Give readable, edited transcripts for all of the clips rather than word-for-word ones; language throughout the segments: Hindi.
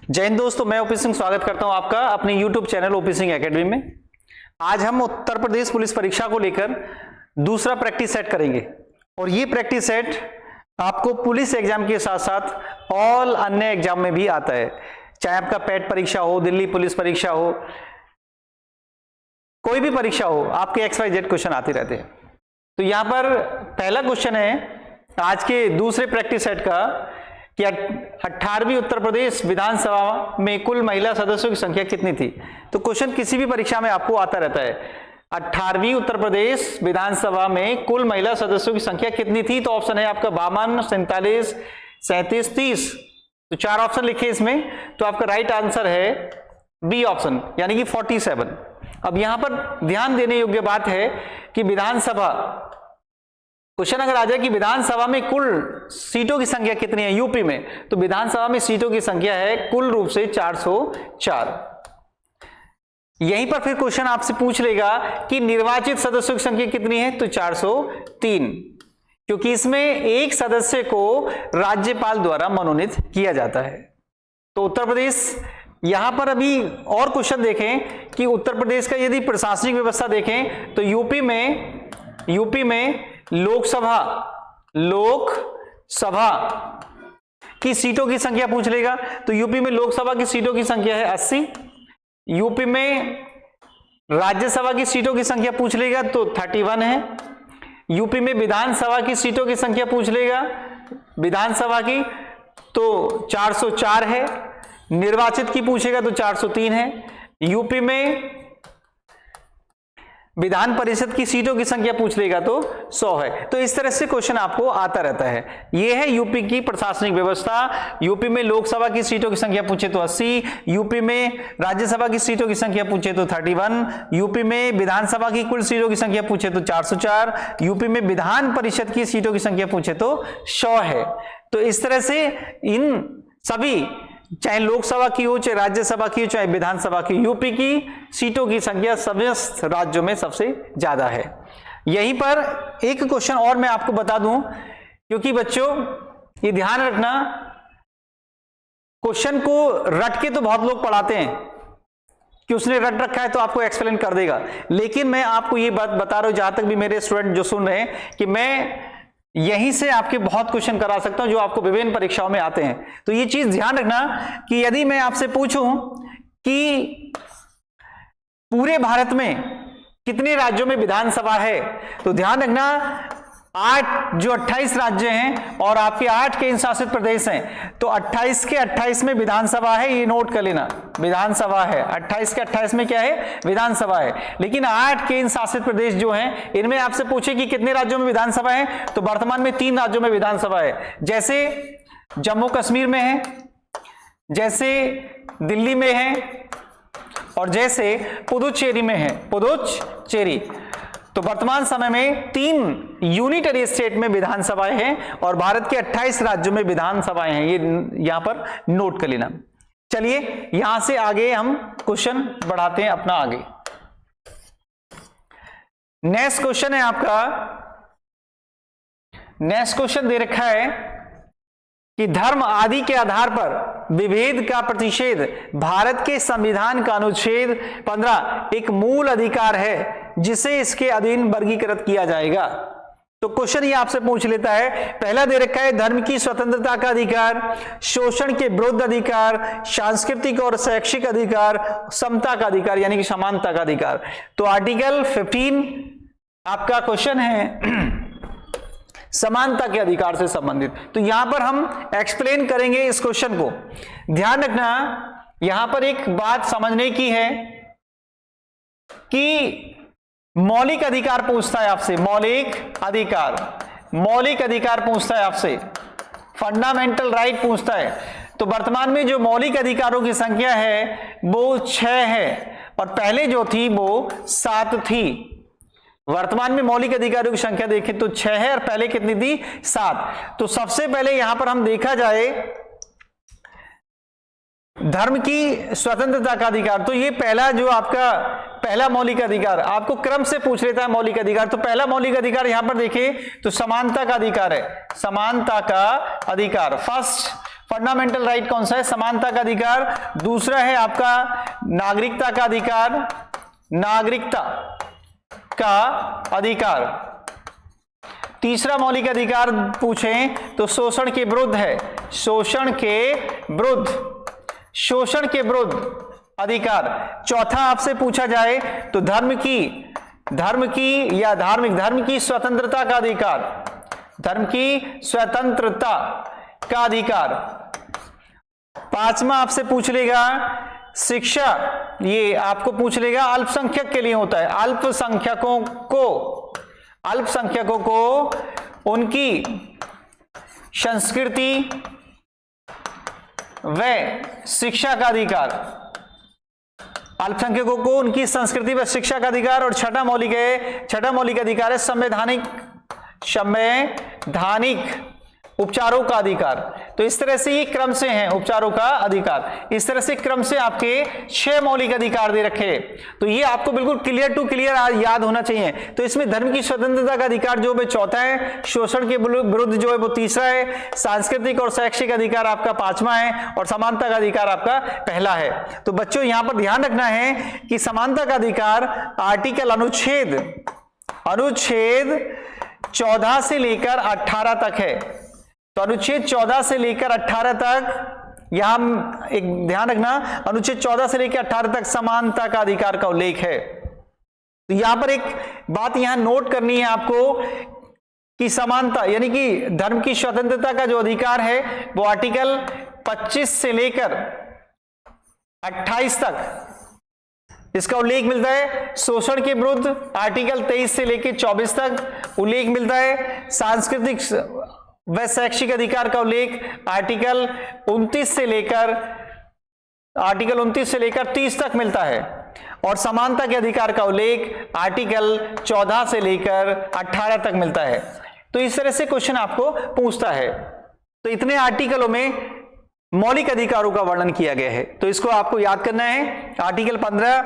जय हिंद दोस्तों, मैं ओपी सिंह स्वागत करता हूं आपका अपने YouTube channel OP Singh academy में। आज हम उत्तर प्रदेश पुलिस परीक्षा को लेकर दूसरा प्रैक्टिस सेट करेंगे और ये प्रैक्टिस सेट आपको पुलिस एग्जाम के साथ साथ ऑल अन्य एग्जाम में भी आता है, चाहे आपका पैट परीक्षा हो, दिल्ली पुलिस परीक्षा हो, कोई भी परीक्षा हो, आपके XYZ क्वेश्चन आते रहते हैं। तो यहां पर पहला क्वेश्चन है आज के दूसरे प्रैक्टिस सेट का कि 18वीं उत्तर प्रदेश विधानसभा में कुल महिला सदस्यों की संख्या कितनी थी। तो क्वेश्चन किसी भी परीक्षा में आपको आता रहता है, 18वीं उत्तर प्रदेश विधानसभा में कुल महिला सदस्यों की संख्या कितनी थी। तो ऑप्शन है आपका 52, 47, 37, 30। तो चार ऑप्शन लिखे इसमें, तो आपका राइट आंसर है बी ऑप्शन, यानी कि 47। अब यहां पर ध्यान देने योग्य बात है कि विधानसभा क्वेश्चन अगर आ जाए कि विधानसभा में कुल सीटों की संख्या कितनी है यूपी में, तो विधानसभा में सीटों की संख्या है कुल रूप से 404। यहीं पर फिर क्वेश्चन आपसे पूछ लेगा कि निर्वाचित सदस्यों की संख्या कितनी है, तो 403, क्योंकि इसमें एक सदस्य को राज्यपाल द्वारा मनोनीत किया जाता है। तो उत्तर प्रदेश, यहां पर अभी और क्वेश्चन देखें कि उत्तर प्रदेश का यदि प्रशासनिक व्यवस्था देखें तो यूपी में लोकसभा की सीटों की संख्या पूछ लेगा। तो यूपी में लोकसभा की सीटों की संख्या है 80। यूपी में राज्यसभा की सीटों की संख्या पूछ लेगा तो 31 है। यूपी में विधानसभा की सीटों की संख्या पूछ लेगा, विधानसभा की, तो 404 है। निर्वाचित की पूछेगा तो 403 है। यूपी में विधान परिषद की सीटों की संख्या पूछ लेगा तो 100 है। तो इस तरह से क्वेश्चन आपको आता रहता है। यह है यूपी की प्रशासनिक व्यवस्था। यूपी में लोकसभा की सीटों की संख्या पूछे तो 80, यूपी में राज्यसभा की सीटों की संख्या पूछे तो 31, यूपी में विधानसभा की कुल सीटों की संख्या पूछे तो 404, यूपी में विधान परिषद की सीटों की संख्या पूछे तो 100 है। तो इस तरह से इन सभी, चाहे लोकसभा की हो, चाहे राज्यसभा की हो, चाहे विधानसभा की, यूपी की सीटों की संख्या समस्त राज्यों में सबसे ज्यादा है। यहीं पर एक क्वेश्चन और मैं आपको बता दूं, क्योंकि बच्चों ये ध्यान रखना, क्वेश्चन को रट के तो बहुत लोग पढ़ाते हैं कि उसने रट रखा है तो आपको एक्सप्लेन कर देगा, लेकिन मैं आपको ये बात बता रहा हूं, जहां तक भी मेरे स्टूडेंट जो सुन रहे हैं, कि मैं यहीं से आपके बहुत क्वेश्चन करा सकता हूं जो आपको विभिन्न परीक्षाओं में आते हैं। तो ये चीज ध्यान रखना कि यदि मैं आपसे पूछूं कि पूरे भारत में कितने राज्यों में विधानसभा है, तो ध्यान रखना 8 जो 28 राज्य हैं और आपके 8 केंद्र शासित प्रदेश हैं, तो 28 के 28 में विधानसभा है, ये नोट कर लेना, विधानसभा है। 28 के 28 में क्या है, विधानसभा है। लेकिन 8 केंद्र शासित प्रदेश जो हैं, इनमें आपसे पूछे कि कितने राज्यों में विधानसभा है, तो वर्तमान में 3 राज्यों में विधानसभा है, जैसे जम्मू कश्मीर में है, जैसे दिल्ली में है, और जैसे पुदुचेरी में है, पुदुचेरी। तो वर्तमान समय में 3 यूनिटरी स्टेट में विधानसभाएं हैं और भारत के 28 राज्यों में विधानसभाएं हैं, ये यहां पर नोट कर लेना। चलिए यहां से आगे हम क्वेश्चन बढ़ाते हैं अपना आगे। नेक्स्ट क्वेश्चन है आपका, नेक्स्ट क्वेश्चन दे रखा है कि धर्म आदि के आधार पर विभेद का प्रतिषेध भारत के संविधान का अनुच्छेद 15 एक मूल अधिकार है जिसे इसके अधीन वर्गीकृत किया जाएगा। तो क्वेश्चन ये आपसे पूछ लेता है, पहला दे रखा है धर्म की स्वतंत्रता का अधिकार, शोषण के विरुद्ध अधिकार, सांस्कृतिक और शैक्षिक अधिकार, समता का अधिकार यानी कि समानता का अधिकार। तो आर्टिकल 15 आपका क्वेश्चन है समानता के अधिकार से संबंधित। तो यहां पर हम एक्सप्लेन करेंगे इस क्वेश्चन को। ध्यान रखना, यहां पर एक बात समझने की है कि मौलिक अधिकार पूछता है आपसे, मौलिक अधिकार पूछता है आपसे, फंडामेंटल राइट पूछता है। तो वर्तमान में जो मौलिक अधिकारों की संख्या है वो 6 है और पहले जो थी वो 7 थी। वर्तमान में मौलिक अधिकारों की संख्या देखें तो 6 है और पहले कितनी थी, 7। तो सबसे पहले यहां पर हम देखा जाए धर्म की स्वतंत्रता का अधिकार, तो ये पहला जो आपका पहला मौलिक अधिकार आपको क्रम से पूछ लेता है मौलिक अधिकार। तो पहला मौलिक अधिकार यहां पर देखिए तो समानता का अधिकार है, समानता का अधिकार, फंडामेंटल राइट कौन सा है? समानता का अधिकार। दूसरा है आपका नागरिकता का अधिकार, नागरिकता का अधिकार। तीसरा मौलिक अधिकार पूछें तो शोषण के विरुद्ध है, शोषण के विरुद्ध, शोषण के विरुद्ध अधिकार। चौथा आपसे पूछा जाए तो धर्म की या धार्मिक, धर्म की स्वतंत्रता का अधिकार, धर्म की स्वतंत्रता का अधिकार। पांचवा आपसे पूछ लेगा शिक्षा, ये आपको पूछ लेगा अल्पसंख्यक के लिए होता है, अल्पसंख्यकों को उनकी संस्कृति व शिक्षा का अधिकार, अल्पसंख्यकों को उनकी संस्कृति व शिक्षा का अधिकार। और छठा मौलिक अधिकार है संवैधानिक उपचारों का अधिकार। तो इस तरह से ये क्रम से हैं उपचारों का अधिकार, इस तरह से क्रम से आपके 6 मौलिक अधिकार दे रखे। तो ये आपको बिल्कुल क्लियर टू क्लियर याद होना चाहिए। तो इसमें धर्म की स्वतंत्रता का अधिकार जो है चौथा है, शोषण के विरुद्ध जो है वो तीसरा है, सांस्कृतिक और शैक्षिक अधिकार आपका पांचवा है, और समानता का अधिकार आपका पहला है। तो बच्चों यहां पर ध्यान रखना है कि समानता का अधिकार आर्टिकल अनुच्छेद 14 से लेकर 18 तक है। तो अनुच्छेद 14 से लेकर 18 तक, यहां एक ध्यान रखना, अनुच्छेद 14 से लेकर 18 तक समानता का अधिकार का उल्लेख है। तो यहां पर एक बात यहां नोट करनी है आपको कि समानता यानी कि धर्म की स्वतंत्रता का जो अधिकार है वो आर्टिकल 25 से लेकर 28 तक इसका उल्लेख मिलता है। शोषण के विरुद्ध आर्टिकल 23 से लेकर 24 तक उल्लेख मिलता है। सांस्कृतिक व शैक्षिक अधिकार का उल्लेख आर्टिकल 29 से लेकर 30 तक मिलता है, और समानता के अधिकार का उल्लेख आर्टिकल 14 से लेकर 18 तक मिलता है। तो इस तरह से क्वेश्चन आपको पूछता है। तो इतने आर्टिकलों में मौलिक अधिकारों का वर्णन किया गया है, तो इसको आपको याद करना है। आर्टिकल 15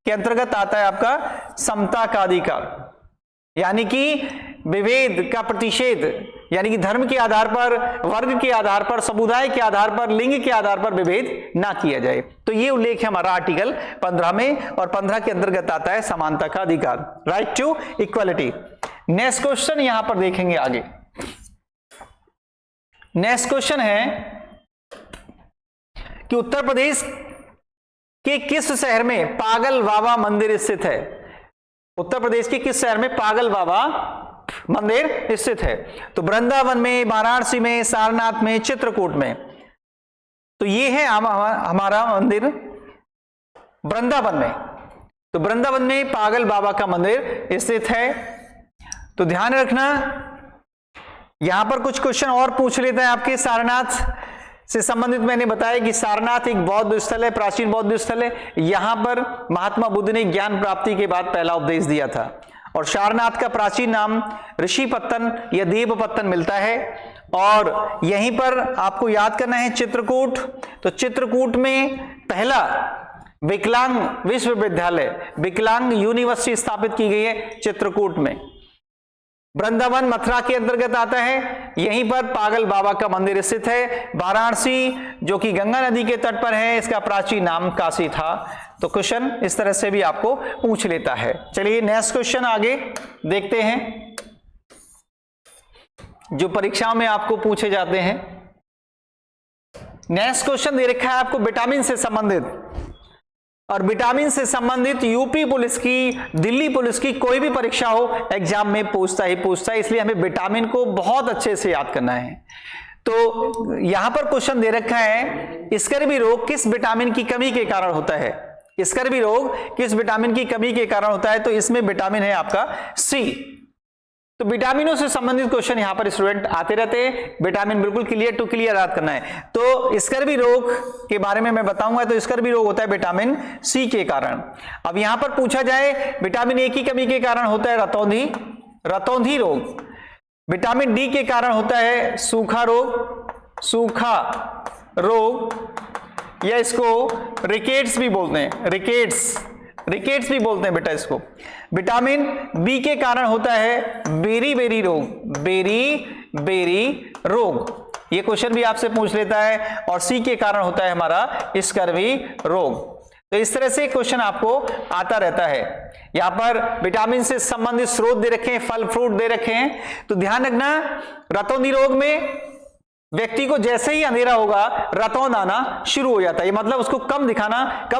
के अंतर्गत आता है आपका समता का अधिकार, यानी कि विभेद का प्रतिषेध, यानी कि धर्म के आधार पर, वर्ग के आधार पर, समुदाय के आधार पर, लिंग के आधार पर विभेद ना किया जाए। तो ये उल्लेख है हमारा आर्टिकल 15 में, और 15 के अंतर्गत आता है समानता का अधिकार, right to equality. Next question यहां पर देखेंगे आगे। नेक्स्ट क्वेश्चन है कि उत्तर प्रदेश के किस शहर में पागल बाबा मंदिर स्थित है? उत्तर प्रदेश के किस शहर में पागल बाबा मंदिर स्थित है? तो वृंदावन में, वाराणसी में, सारनाथ में, चित्रकूट में। तो ये है हमारा मंदिर वृंदावन में। तो वृंदावन में पागल बाबा का मंदिर स्थित है। तो ध्यान रखना, यहां पर कुछ क्वेश्चन और पूछ लेते हैं आपके सारनाथ से संबंधित। मैंने बताया कि सारनाथ एक बौद्ध स्थल है, प्राचीन बौद्ध स्थल है। यहां पर महात्मा बुद्ध ने ज्ञान प्राप्ति के बाद पहला उपदेश दिया था, और सारनाथ का प्राचीन नाम ऋषिपत्तन या देवपत्तन मिलता है। और यहीं पर आपको याद करना है चित्रकूट। तो चित्रकूट में पहला विकलांग विश्वविद्यालय, विकलांग यूनिवर्सिटी स्थापित की गई है चित्रकूट में। वृंदावन मथुरा के अंतर्गत आता है, यहीं पर पागल बाबा का मंदिर स्थित है। वाराणसी जो कि गंगा नदी के तट पर है, इसका प्राचीन नाम काशी था। तो क्वेश्चन इस तरह से भी आपको पूछ लेता है। चलिए नेक्स्ट क्वेश्चन आगे देखते हैं, जो परीक्षाओं में आपको पूछे जाते हैं। नेक्स्ट क्वेश्चन दे रखा है आपको विटामिन से संबंधित, और विटामिन से संबंधित यूपी पुलिस की, दिल्ली पुलिस की कोई भी परीक्षा हो एग्जाम में पूछता है, इसलिए हमें विटामिन को बहुत अच्छे से याद करना है। तो यहां पर क्वेश्चन दे रखा है, स्कर्वी रोग किस विटामिन की कमी के कारण होता है? स्कर्वी रोग किस विटामिन की कमी के कारण होता है? तो इसमें विटामिन है आपका सी। तो विटामिनों से संबंधित क्वेश्चन यहां पर स्टूडेंट आते रहते हैं। विटामिन बिल्कुल क्लियर टू क्लियर याद करना है। तो स्कर्वी रोग के बारे में मैं बताऊंगा। तो स्कर्वी रोग होता है विटामिन सी के कारण। अब यहां पर पूछा जाए विटामिन ए की कमी के कारण होता है रतौंधी रोग। विटामिन डी के कारण होता है सूखा रोग, या इसको रिकेट्स भी बोलते हैं, रिकेट्स भी बोलते हैं बेटा इसको। विटामिन बी के कारण होता है बेरी रोग। ये क्वेश्चन भी आपसे पूछ लेता है। और सी के कारण होता है हमारा स्कर्वी रोग। तो इस तरह से क्वेश्चन आपको आता रहता है। यहां पर विटामिन से संबंधित स्रोत दे रखे हैं, फल फ्रूट दे रखे हैं। तो ध्यान रखना, रतौंधी रोग में व्यक्ति को जैसे ही अंधेरा होगा रतौंध आना शुरू हो जाता है, मतलब उसको कम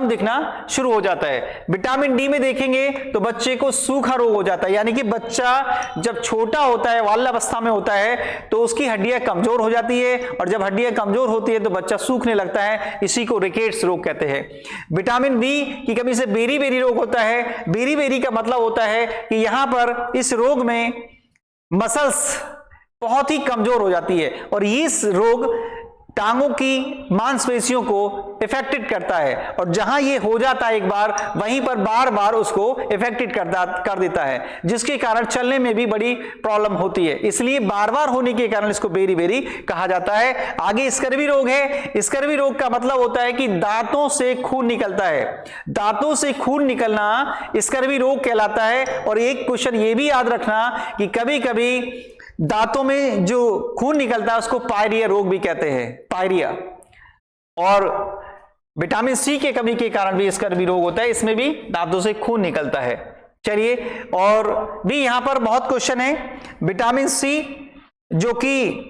दिखना शुरू हो जाता है। विटामिन डी में देखेंगे तो बच्चे को सूखा रोग हो जाता है, यानी कि बच्चा जब छोटा होता है, बाल्यावस्था में होता है, तो उसकी हड्डियां कमजोर हो जाती है, और जब हड्डियां कमजोर होती है तो बच्चा सूखने लगता है। इसी को रिकेट्स रोग कहते हैं। विटामिन बी की कमी से बेरी बेरी रोग होता है। बेरी बेरी का मतलब होता है कि यहां पर इस रोग में मसल्स बहुत ही कमजोर हो जाती है, और इस रोग टांगों की मांसपेशियों को इफेक्टेड करता है, और जहां ये हो जाता है एक बार, वहीं पर बार बार उसको इफेक्टेड कर देता है, जिसके कारण चलने में भी बड़ी प्रॉब्लम होती है। इसलिए बार बार होने के कारण इसको बेरी बेरी कहा जाता है। आगे स्कर्वी रोग है। स्कर्वी रोग का मतलब होता है कि दांतों से खून निकलता है। दांतों से खून निकलना स्कर्वी रोग कहलाता है। और एक क्वेश्चन ये भी याद रखना कि कभी कभी दांतों में जो खून निकलता है उसको पायरिया रोग भी कहते हैं, पायरिया। और विटामिन सी के कमी के कारण भी स्कर्वी रोग होता है, इसमें भी दांतों से खून निकलता है। चलिए, और भी यहां पर बहुत क्वेश्चन है। विटामिन सी जो कि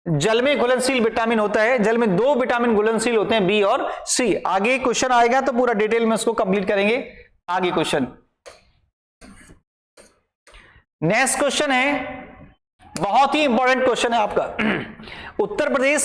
जल में घुलनशील विटामिन होता है, जल में 2 विटामिन घुलनशील होते हैं, बी और सी। आगे क्वेश्चन आएगा तो पूरा डिटेल में उसको कंप्लीट करेंगे। आगे क्वेश्चन, नेक्स्ट क्वेश्चन है, बहुत ही इंपॉर्टेंट क्वेश्चन है आपका। उत्तर प्रदेश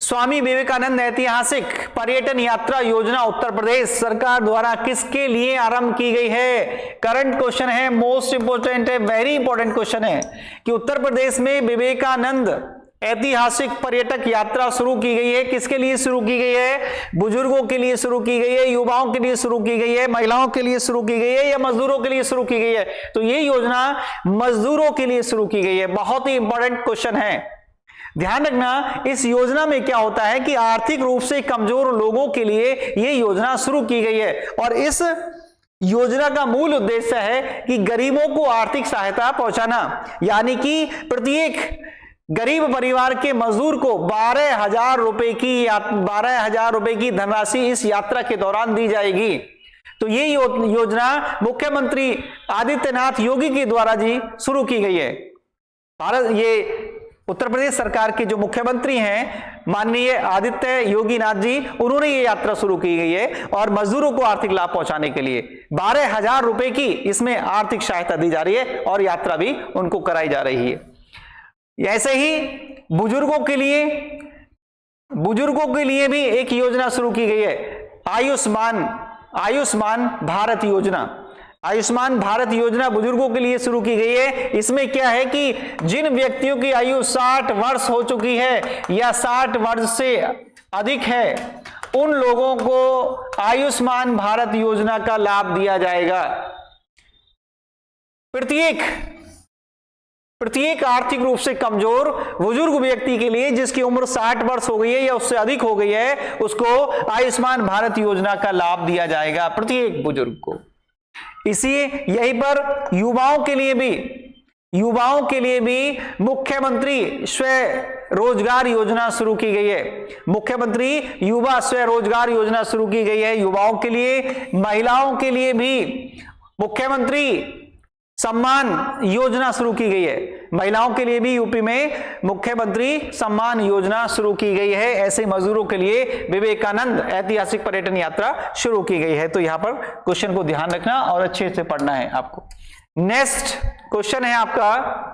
स्वामी विवेकानंद ऐतिहासिक पर्यटन यात्रा योजना उत्तर प्रदेश सरकार द्वारा किसके लिए आरंभ की गई है? करंट क्वेश्चन है, मोस्ट इंपोर्टेंट है, वेरी इंपॉर्टेंट क्वेश्चन है कि उत्तर प्रदेश में विवेकानंद ऐतिहासिक पर्यटक यात्रा शुरू की गई है। किसके लिए शुरू की गई है? बुजुर्गों के लिए शुरू की गई है, युवाओं के लिए शुरू की गई है, महिलाओं के लिए शुरू की गई है, या मजदूरों के लिए शुरू की गई है? तो ये योजना मजदूरों के लिए शुरू की गई है। बहुत ही इंपॉर्टेंट क्वेश्चन है, ध्यान रखना। इस योजना में क्या होता है कि आर्थिक रूप से कमजोर लोगों के लिए यह योजना शुरू की गई है, और इस योजना का मूल उद्देश्य है कि गरीबों को आर्थिक सहायता पहुंचाना, यानी कि प्रत्येक गरीब परिवार के मजदूर को 12,000 रुपए की धनराशि इस यात्रा के दौरान दी जाएगी। तो ये योजना मुख्यमंत्री आदित्यनाथ योगी के द्वारा जी शुरू की गई है। ये उत्तर प्रदेश सरकार के जो मुख्यमंत्री हैं माननीय आदित्य योगी नाथ जी, उन्होंने ये यात्रा शुरू की गई है, और मजदूरों को आर्थिक लाभ पहुंचाने के लिए 12,000 रुपए की इसमें आर्थिक सहायता दी जा रही है, और यात्रा भी उनको कराई जा रही है। ऐसे ही बुजुर्गों के लिए भी एक योजना शुरू की गई है, आयुष्मान भारत योजना। आयुष्मान भारत योजना बुजुर्गों के लिए शुरू की गई है। इसमें क्या है कि जिन व्यक्तियों की आयु 60 वर्ष हो चुकी है या 60 वर्ष से अधिक है, उन लोगों को आयुष्मान भारत योजना का लाभ दिया जाएगा। प्रत्येक आर्थिक रूप से कमजोर बुजुर्ग व्यक्ति के लिए जिसकी उम्र 60 वर्ष हो गई है या उससे अधिक हो गई है, उसको आयुष्मान भारत योजना का लाभ दिया जाएगा, प्रत्येक बुजुर्ग को। इसलिए यहीं पर युवाओं के लिए भी मुख्यमंत्री स्वरोजगार योजना शुरू की गई है। मुख्यमंत्री युवा स्वरोजगार योजना शुरू की गई है युवाओं के लिए। महिलाओं के लिए भी मुख्यमंत्री सम्मान योजना शुरू की गई है। महिलाओं के लिए भी यूपी में मुख्यमंत्री सम्मान योजना शुरू की गई है। ऐसे मजदूरों के लिए विवेकानंद ऐतिहासिक पर्यटन यात्रा शुरू की गई है। तो यहां पर क्वेश्चन को ध्यान रखना और अच्छे से पढ़ना है आपको। नेक्स्ट क्वेश्चन है आपका,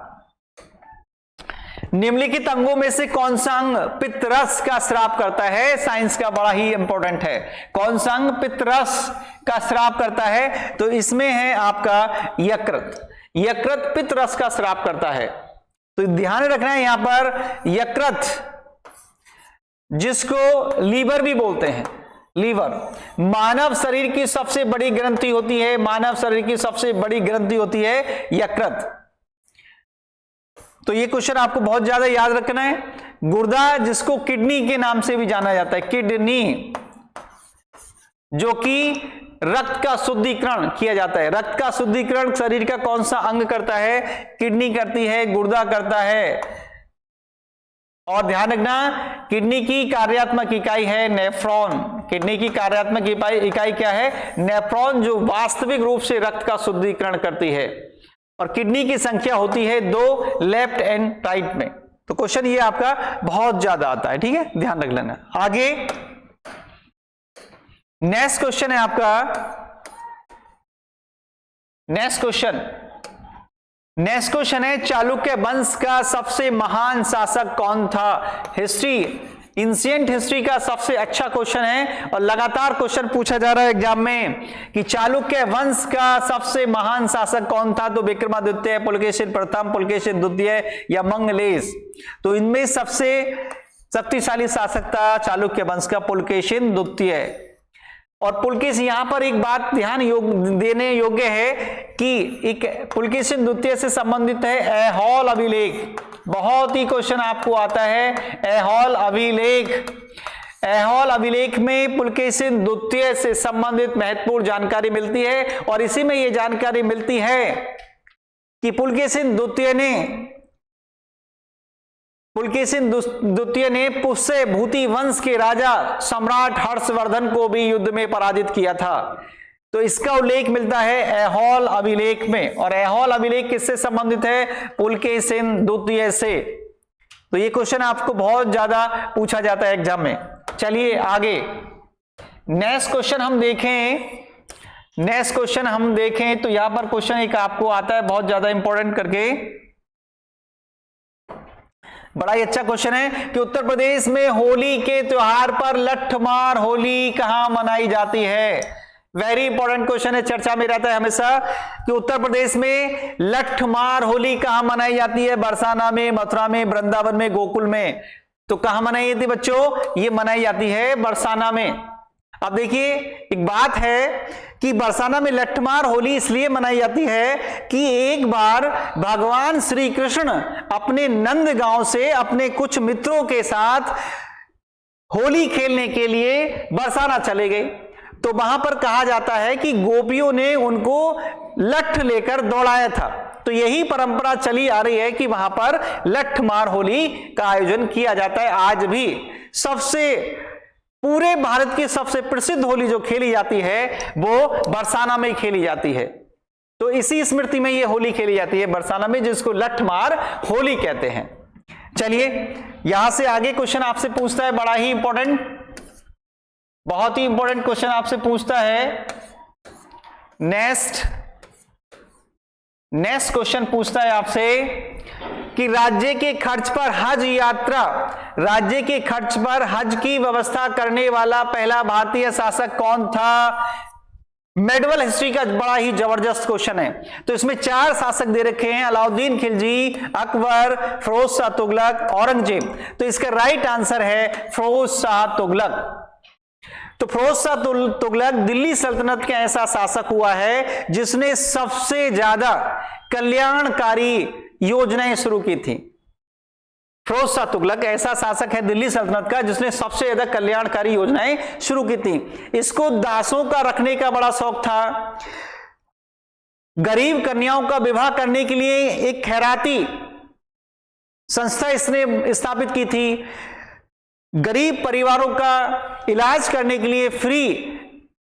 निम्नलिखित अंगों में से कौन सा अंग पित्तरस का स्राव करता है? साइंस का बड़ा ही इंपॉर्टेंट है। कौन सा अंग पित्तरस का स्राव करता है? तो इसमें है आपका यकृत। यकृत पित्तरस का स्राव करता है। तो ध्यान रखना है यहां पर यकृत, जिसको लीवर भी बोलते हैं, लीवर मानव शरीर की सबसे बड़ी ग्रंथि होती है। मानव शरीर की सबसे बड़ी ग्रंथि होती है यकृत। तो ये क्वेश्चन आपको बहुत ज्यादा याद रखना है। गुर्दा, जिसको किडनी के नाम से भी जाना जाता है, किडनी, जो कि रक्त का शुद्धिकरण किया जाता है। रक्त का शुद्धिकरण शरीर का कौन सा अंग करता है? किडनी करती है, गुर्दा करता है। और ध्यान रखना, किडनी की कार्यात्मक इकाई है नेफ्रॉन। किडनी की कार्यात्मक इकाई क्या है? नेफ्रॉन, जो वास्तविक रूप से रक्त का शुद्धिकरण करती है। और किडनी की संख्या होती है 2, लेफ्ट एंड राइट में। तो क्वेश्चन ये आपका बहुत ज्यादा आता है, ठीक है, ध्यान रख लेना। आगे नेक्स्ट क्वेश्चन है आपका, नेक्स्ट क्वेश्चन है चालुक्य वंश का सबसे महान शासक कौन था? हिस्ट्री, एंशिएंट हिस्ट्री का सबसे अच्छा क्वेश्चन है और लगातार क्वेश्चन पूछा जा रहा है एग्जाम में कि चालुक्य वंश का सबसे महान शासक कौन था? तो विक्रमादित्य, पुलकेशिन प्रथम, पुलकेशिन द्वितीय या मंगलेश? तो इनमें सबसे शक्तिशाली शासक था चालुक्य वंश का पुलकेशिन द्वितीय। और पुलकेश, यहां पर एक बात ध्यान देने योग्य है कि एक पुलकेशिन द्वितीय से संबंधित है ऐहोल अभिलेख। बहुत ही क्वेश्चन आपको आता है ऐहोल अभिलेख। ऐहोल अभिलेख में पुलकेशिन द्वितीय से संबंधित महत्वपूर्ण जानकारी मिलती है और इसी में यह जानकारी मिलती है कि पुलकेशिन द्वितीय ने पुष्य भूति वंश के राजा सम्राट हर्षवर्धन को भी युद्ध में पराजित किया था। तो इसका उल्लेख मिलता है ऐहोल अभिलेख में। और ऐहोल अभिलेख किससे संबंधित है? पुलकेशिन द्वितीय से। तो ये क्वेश्चन आपको बहुत ज्यादा पूछा जाता है एग्जाम में। चलिए आगे नेक्स्ट क्वेश्चन हम देखें तो यहां पर क्वेश्चन एक आपको आता है बहुत ज्यादा इंपॉर्टेंट करके, बड़ा ही अच्छा क्वेश्चन है कि उत्तर प्रदेश में होली के त्योहार पर लठमार होली कहां मनाई जाती है? वेरी इंपॉर्टेंट क्वेश्चन है, चर्चा में रहता है हमेशा कि उत्तर प्रदेश में लठमार होली कहां मनाई जाती है? बरसाना में, मथुरा में, वृंदावन में, गोकुल में? तो कहां मनाई जाती है बच्चों? ये मनाई जाती है बरसाना में। अब देखिए एक बात है कि बरसाना में लठमार होली इसलिए मनाई जाती है कि एक बार भगवान श्री कृष्ण अपने नंद गांव से अपने कुछ मित्रों के साथ होली खेलने के लिए बरसाना चले गए। तो वहां पर कहा जाता है कि गोपियों ने उनको लठ लेकर दौड़ाया था। तो यही परंपरा चली आ रही है कि वहां पर लठमार होली का आयोजन किया जाता है आज भी। पूरे भारत की सबसे प्रसिद्ध होली जो खेली जाती है वो बरसाना में खेली जाती है। तो इसी स्मृति में ये होली खेली जाती है बरसाना में, जिसको लठमार होली कहते हैं। चलिए यहां से आगे क्वेश्चन आपसे पूछता है, बड़ा ही इंपॉर्टेंट, बहुत ही इंपॉर्टेंट क्वेश्चन आपसे पूछता है। नेक्स्ट क्वेश्चन पूछता है आपसे कि राज्य के खर्च पर हज की व्यवस्था करने वाला पहला भारतीय शासक कौन था? मेडिवल हिस्ट्री का बड़ा ही जबरदस्त क्वेश्चन है। तो इसमें 4 शासक दे रखे हैं, अलाउद्दीन खिलजी, अकबर, फिरोज शाह तुगलक, औरंगजेब। तो इसका राइट आंसर है फिरोज शाह तुगलक। तो फिरोज शाह तुगलक दिल्ली सल्तनत का ऐसा शासक हुआ है जिसने सबसे ज्यादा कल्याणकारी योजनाएं शुरू की थी। फिरोज शाह तुगलक ऐसा शासक है दिल्ली सल्तनत का जिसने सबसे ज्यादा कल्याणकारी योजनाएं शुरू की थी। इसको दासों का रखने का बड़ा शौक था। गरीब कन्याओं का विवाह करने के लिए एक खैराती संस्था इसने स्थापित की थी। गरीब परिवारों का इलाज करने के लिए फ्री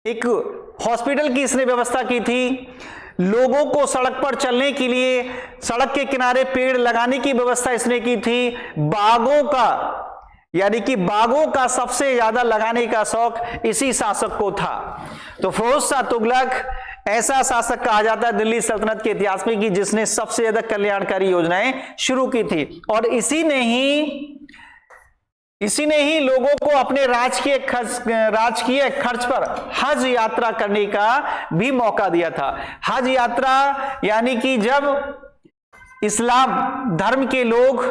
एक हॉस्पिटल की इसने व्यवस्था की थी। लोगों को सड़क पर चलने के लिए सड़क के किनारे पेड़ लगाने की व्यवस्था इसने की थी। बागों का सबसे ज्यादा लगाने का शौक इसी शासक को था। तो फिरोज शाह तुगलक ऐसा शासक कहा जाता है दिल्ली सल्तनत के इतिहास में कि जिसने सबसे ज्यादा कल्याणकारी योजनाएं शुरू की थी। और इसी ने ही लोगों को अपने राजकीय खर्च पर हज यात्रा करने का भी मौका दिया था। हज यात्रा यानी कि जब इस्लाम धर्म के लोग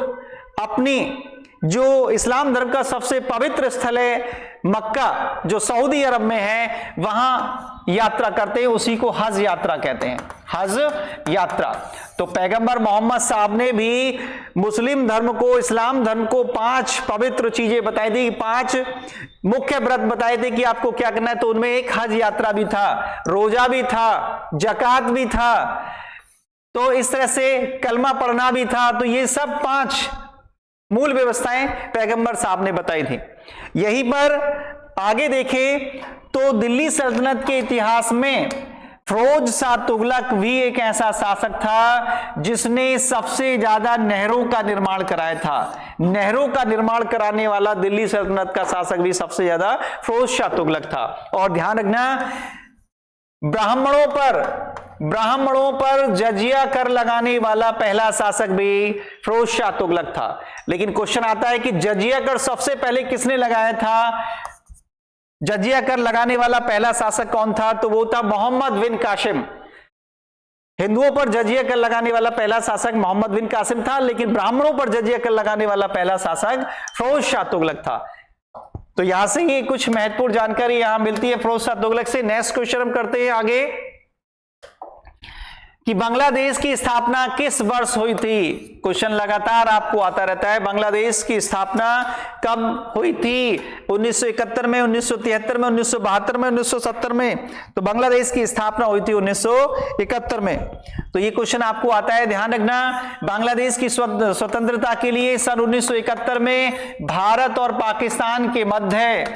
अपनी जो इस्लाम धर्म का सबसे पवित्र स्थल है मक्का जो सऊदी अरब में है वहां यात्रा करते हैं, उसी को हज यात्रा कहते हैं, हज यात्रा। तो पैगंबर मोहम्मद साहब ने भी मुस्लिम धर्म को, इस्लाम धर्म को 5 पवित्र चीजें बताई थी, 5 मुख्य व्रत बताए थे कि आपको क्या करना है। तो उनमें एक हज यात्रा भी था, रोजा भी था, जकात भी था, तो इस तरह से कलमा पढ़ना भी था। तो ये सब 5 मूल व्यवस्थाएं पैगंबर साहब ने बताई थी। यहीं पर आगे देखें तो दिल्ली सल्तनत के इतिहास में फिरोज शाह तुगलक भी एक ऐसा शासक था जिसने सबसे ज्यादा नहरों का निर्माण कराया था। नहरों का निर्माण कराने वाला दिल्ली सल्तनत का शासक भी सबसे ज्यादा फिरोज शाह तुगलक था। और ध्यान रखना, ब्राह्मणों पर जजिया कर लगाने वाला पहला शासक भी फिरोज शाह तुगलक था। लेकिन क्वेश्चन आता है कि जजिया कर सबसे पहले किसने लगाया था? जजिया कर लगाने वाला पहला शासक कौन था? तो वो था मोहम्मद बिन कासिम। हिंदुओं पर जजिया कर लगाने वाला पहला शासक मोहम्मद बिन कासिम था, लेकिन ब्राह्मणों पर जजिया कर लगाने वाला पहला शासक फिरोज शाह तुगलक था। तो यहां से ये कुछ महत्वपूर्ण जानकारी यहां मिलती है फिरोज शाह तुगलक से। नेक्स्ट क्वेश्चन हम करते हैं आगे कि बांग्लादेश की स्थापना किस वर्ष हुई थी? क्वेश्चन लगातार आपको आता रहता है, बांग्लादेश की स्थापना कब हुई थी? 1971 में, 1973 में, 1972 में, 1970 में। तो बांग्लादेश की स्थापना हुई थी 1971 में। तो ये क्वेश्चन आपको आता है, ध्यान रखना। बांग्लादेश की स्वतंत्रता के लिए सन 1971 में भारत और पाकिस्तान के मध्य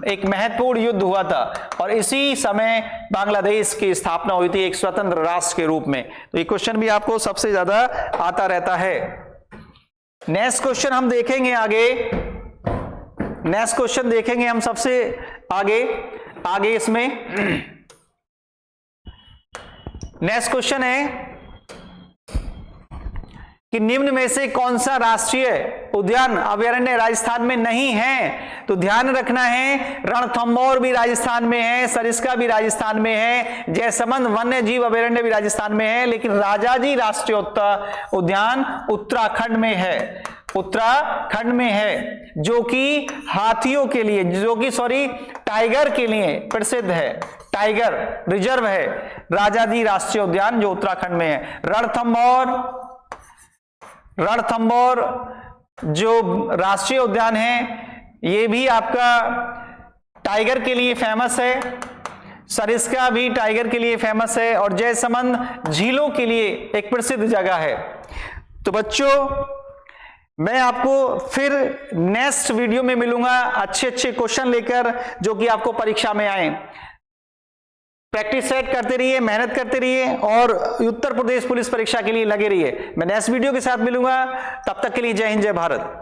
एक महत्वपूर्ण युद्ध हुआ था और इसी समय बांग्लादेश की स्थापना हुई थी एक स्वतंत्र राष्ट्र के रूप में। तो ये क्वेश्चन भी आपको सबसे ज्यादा आता रहता है। नेक्स्ट क्वेश्चन हम देखेंगे आगे, नेक्स्ट क्वेश्चन देखेंगे हम सबसे आगे इसमें नेक्स्ट क्वेश्चन है कि निम्न में से कौन सा राष्ट्रीय उद्यान अभयारण्य राजस्थान में नहीं है? तो ध्यान रखना है, रणथंभौर भी राजस्थान में है, सरिस्का भी राजस्थान में है, जयसमंद वन्य जीव अभयारण्य भी राजस्थान में है, लेकिन राजाजी राष्ट्रीय उद्यान उत्तराखंड में है। उत्तराखंड में है, जो कि हाथियों के लिए, टाइगर के लिए प्रसिद्ध है। टाइगर रिजर्व है राजाजी राष्ट्रीय उद्यान जो उत्तराखंड में है। रणथंभौर जो राष्ट्रीय उद्यान है ये भी आपका टाइगर के लिए फेमस है, सरिस्का भी टाइगर के लिए फेमस है और जयसमंद झीलों के लिए एक प्रसिद्ध जगह है। तो बच्चों, मैं आपको फिर नेक्स्ट वीडियो में मिलूंगा अच्छे क्वेश्चन लेकर जो कि आपको परीक्षा में आए। प्रैक्टिस सेट करते रहिए, मेहनत करते रहिए और उत्तर प्रदेश पुलिस परीक्षा के लिए लगे रहिए। मैं नेक्स्ट वीडियो के साथ मिलूंगा, तब तक के लिए जय हिंद, जय भारत।